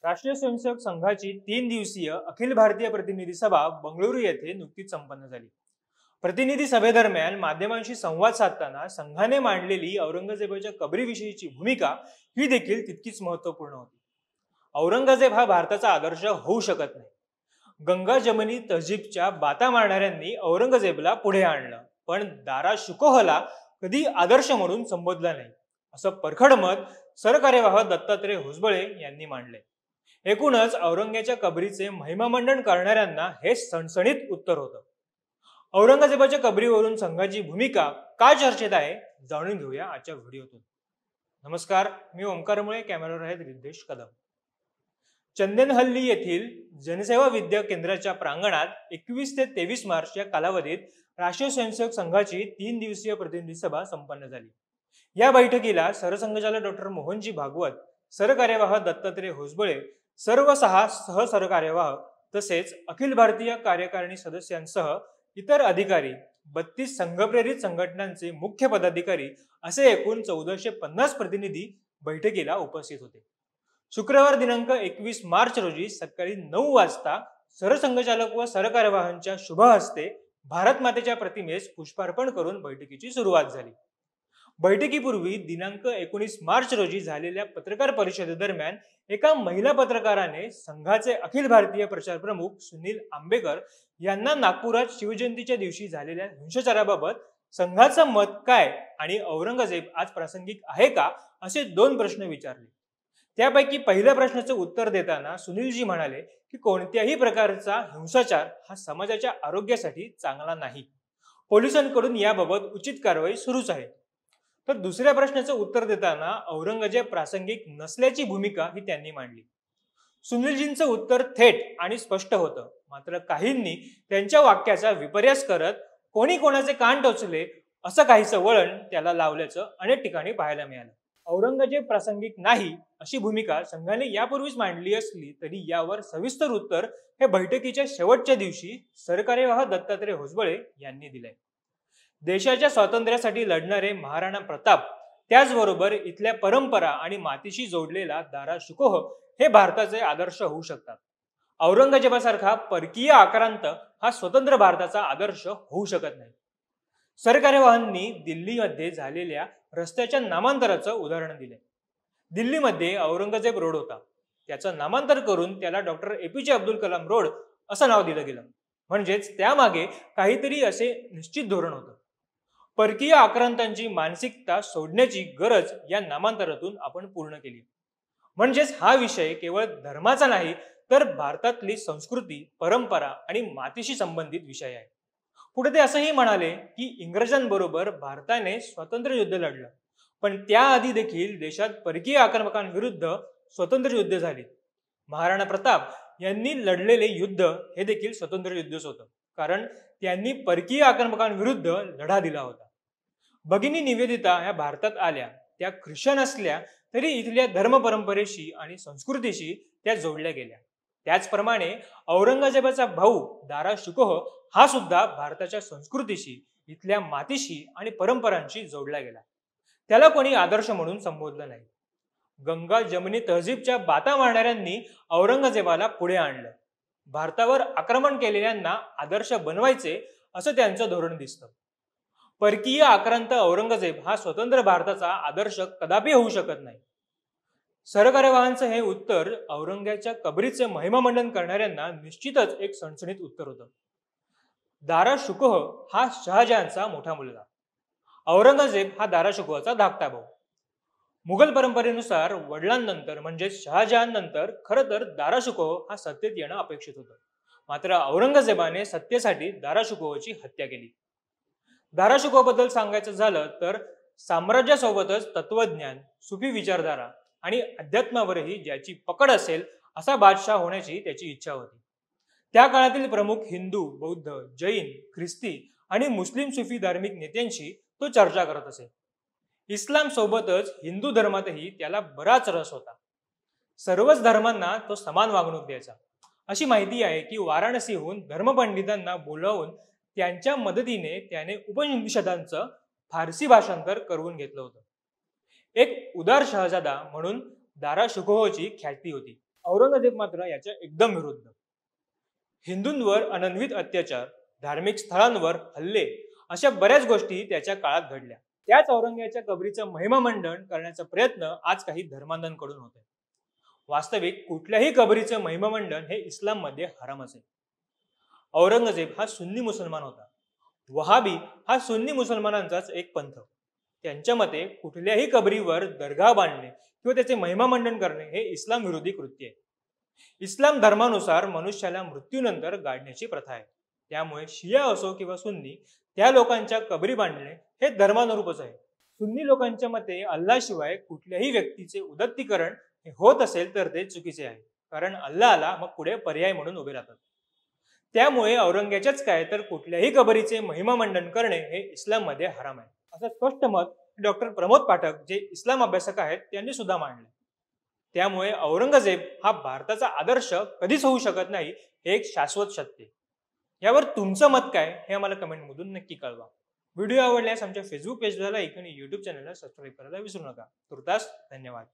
राष्ट्रीय स्वयंसेवक संघाची 3 दिवसीय अखिल भारतीय प्रतिनिधी सभा बंगळुरू येथे नुकतीच संपन्न झाली। प्रतिनिधी सभेदरम्यान माध्यमांशी संवाद साधताना संघाने मांडलेली औरंगजेबाच्या कबरीविषयीची भूमिका ही देखील तितकीच महत्त्वपूर्ण होती। औरंगजेब हा भारताचा आदर्श होऊ शकत नाही। गंगा जमनी तहजीबच्या बाता मारणाऱ्यांनी औरंगजेबला पुढे आणलं, पण दारा शुकोहला कधी आदर्श म्हणून संबोधला नाही, असं परखड मत सरकार्यवाह दत्तात्रय होसबळे यांनी मांडले। एकूणच औरंगजेबाच्या कबरीचे महिमामंडन करणाऱ्यांना हे सणसणीत उत्तर होतं। औरंगजेबाच्या कबरीवरून संघाची भूमिका का चर्चेत आहे जाणून घेऊया आजच्या व्हिडिओतून। नमस्कार, मी ओमकार मुळे, कॅमेरावर आहेत रिद्धेश कदम। चंदनहल्ली येथील जनसेवा विद्या केंद्राच्या प्रांगणात 21 ते 23 मार्च या कालावधीत राष्ट्रीय स्वयंसेवक संघाची 3 दिवसीय प्रतिनिधी सभा संपन्न झाली। या बैठकीला सरसंघचालक डॉक्टर मोहनजी भागवत, सरकार्यवाह दत्तात्रय होसबळे, सर्व 6 सहसरकार्यवाह तसेच अखिल भारतीय कार्यकारिणी सदस्यांसह इतर अधिकारी, 32 संघप्रेरित संघटनांचे मुख्य पदाधिकारी असे एकूण 1450 प्रतिनिधी बैठकीला उपस्थित होते। शुक्रवार दिनांक 21 मार्च रोजी सकाळी 9 वाजता सरसंघचालक व सरकार्यवाहांच्या शुभ हस्ते भारत मातेच्या प्रतिमेस पुष्पार्पण करून बैठकीची सुरुवात झाली। बैठकीपूर्वी दिनांक 19 मार्च रोजी झालेल्या पत्रकार परिषदेदरम्यान एका महिला पत्रकाराने संघाचे अखिल भारतीय प्रचार प्रमुख सुनील आंबेकर यांना नागपुरात शिवजयंतीच्या दिवशी झालेल्या हिंसाचाराबाबत संघाचं मत काय आणि औरंगजेब आज प्रासंगिक आहे का असे 2 प्रश्न विचारले। त्यापैकी पहिल्या प्रश्नाचे उत्तर देताना सुनीलजी म्हणाले की कोणत्याही प्रकारचा हिंसाचार हा समाजाच्या आरोग्यासाठी चांगला नाही। पोलिसांकडून याबाबत उचित कारवाई सुरूच आहे। तर दुसऱ्या प्रश्नाचे उत्तर देताना औरंगजेब प्रासंगिक नसल्याची भूमिका ही त्यांनी मांडली। सुनीलजींचं उत्तर थेट आणि स्पष्ट होतं, मात्र काहींनी त्यांच्या वाक्याचा विपर्यास करत कोणी कोणाचे कान टोचले असं काहीचं वळण त्याला लावल्याचं अनेक ठिकाणी पाहायला मिळालं। औरंगजेब प्रासंगिक नाही अशी भूमिका संघाने यापूर्वीच मांडली असली तरी यावर सविस्तर उत्तर हे बैठकीच्या शेवटच्या दिवशी सरकार्यवाह दत्तात्रय होसबळे यांनी दिले। देशाच्या स्वातंत्र्यासाठी लढणारे महाराणा प्रताप, त्याचबरोबर इथल्या परंपरा आणि मातीशी जोडलेला दारा शुकोह हे भारताचे आदर्श होऊ शकतात। औरंगजेबासारखा परकीय आक्रांत हा स्वतंत्र भारताचा आदर्श होऊ शकत नाही। सरकार्यवाहांनी दिल्लीमध्ये झालेल्या रस्त्याच्या नामांतराचं उदाहरण दिले। दिल्लीमध्ये औरंगजेब रोड होता, त्याचं नामांतर करून त्याला doctor APJ Abdul Kalam road असं नाव दिलं गेलं। म्हणजेच त्यामागे काहीतरी असे निश्चित धोरण होतं। परकीय आक्रांतांची मानसिकता सोडण्याची गरज या नामांतरातून आपण पूर्ण केली। म्हणजेच हा विषय केवळ धर्माचा नाही तर भारतातली संस्कृती, परंपरा आणि मातीशी संबंधित विषय आहे। पुढे ते असंही म्हणाले की इंग्रजांबरोबर भारताने स्वातंत्र्य युद्ध लढलं, पण त्याआधी देखील देशात परकीय आक्रमकांविरुद्ध स्वातंत्र्य युद्ध झाली। महाराणा प्रताप यांनी लढलेले युद्ध हे देखील स्वातंत्र्य युद्धच होतं, कारण त्यांनी परकीय आक्रमकांविरुद्ध लढा दिला होता। भगिनी निवेदिता ह्या भारतात आल्या, त्या ख्रिश्चन असल्या तरी इथल्या धर्म परंपरेशी आणि संस्कृतीशी त्या जोडल्या गेल्या। त्याचप्रमाणे औरंगजेबाचा भाऊ दारा शुकोह हा सुद्धा भारताच्या संस्कृतीशी, इथल्या मातीशी आणि परंपरांशी जोडला गेला। त्याला कोणी आदर्श म्हणून संबोधलं नाही। गंगा जमनी तहजीबच्या बाता मारणाऱ्यांनी औरंगजेबाला पुढे आणलं, भारतावर आक्रमण केलेल्यांना आदर्श बनवायचे असं त्यांचं धोरण दिसतं। परकीय आक्रांत औरंगजेब हा स्वतंत्र भारताचा आदर्श कदापि होऊ शकत नाही। सरकार्यवाहांचं हे उत्तर औरंगजेबाच्या कबरीचे महिमामंडन करणाऱ्यांना निश्चितच एक सणसणीत उत्तर होतं। दारा शुकोह हा शहाजहानचा मोठा मुलगा, औरंगजेब हा दारा शुकोहचा धाकटा भाऊ। मुघल परंपरेनुसार वडिलांनंतर म्हणजे शहाजहान नंतर खरं तर दारा शुकोह हा सत्तेत येणं अपेक्षित होतं, मात्र औरंगजेबाने सत्तेसाठी दारा शुकोहची हत्या केली। दारा शुकोहबद्दल सांगायचं झालं तर साम्राज्यासोबतच तत्वज्ञान, सुफी विचारधारा आणि अध्यात्मावरही ज्याची पकड असेल असा बादशाह होण्याची त्याची इच्छा होती। त्या काळातील प्रमुख हिंदू, बौद्ध, जैन, ख्रिस्ती आणि मुस्लिम सुफी धार्मिक नेत्यांशी तो चर्चा करत असे। इस्लाम सोबतच हिंदू धर्मातही त्याला बराच रस होता। सर्वच धर्मांना तो समान वागणूक द्यायचा। अशी माहिती आहे की वाराणसीहून धर्मपंडितांना बोलावून त्यांच्या मदतीने त्याने उपनिषदांचं फारसी भाषांतर करून घेतलं होतं। एक उदार शहजादा म्हणून दारा शुकोहची ख्याती होती। औरंगजेब मात्र याच्या एकदम विरुद्ध. हिंदूंवर अनन्वित अत्याचार, धार्मिक स्थळांवर हल्ले अशा बऱ्याच गोष्टी त्याच्या काळात घडल्या. त्याच औरंगजेबाच्या कबरीचं महिमामंडन करण्याचा प्रयत्न आज काही धर्मांधांकडून होत आहे. वास्तविक कुठल्याही कबरीचं महिमामंडन हे इस्लाममध्ये हरामच आहे. औरंगजेब हा सुन्नी मुसलमान होता. वहाबी हा सुन्नी मुसलमानांचाच एक पंथ. त्यांच्या मते कुठल्याही कबरीवर दर्गा बांधणे किंवा त्याचे महिमामंडन करणे हे इस्लाम विरोधी कृत्य आहे. इस्लाम धर्मानुसार मनुष्याला मृत्यूनंतर गाडण्याची प्रथा आहे. त्यामुळे शिया असो किंवा सुन्नी, त्या लोकांच्या कबरी बांधणे हे धर्मानुरूपच आहे. सुन्नी लोकांच्या मते अल्लाशिवाय कुठल्याही व्यक्तीचे उदत्तीकरण हे होत असेल तर ते चुकीचे आहे, कारण अल्लाहला मग पुढे पर्याय म्हणून उभे राहतात. त्यामुळे औरंगजेबाच्याच काय तर कुठल्याही कबरीचे महिमामंडन करणे हे इस्लाममध्ये हराम आहे, असं स्पष्ट मत डॉक्टर प्रमोद पाठक, जे इस्लाम अभ्यासक आहेत, त्यांनी सुद्धा मांडले. त्यामुळे औरंगजेब हा भारताचा आदर्श कधीच होऊ शकत नाही, हे एक शाश्वत सत्य. यावर तुमचं मत काय हे आम्हाला कमेंटमधून नक्की कळवा. व्हिडिओ आवडल्यास आमच्या फेसबुक पेजला लाईक आणि यूट्यूब चॅनलला सबस्क्राईब करायला विसरू नका. तुर्तास धन्यवाद.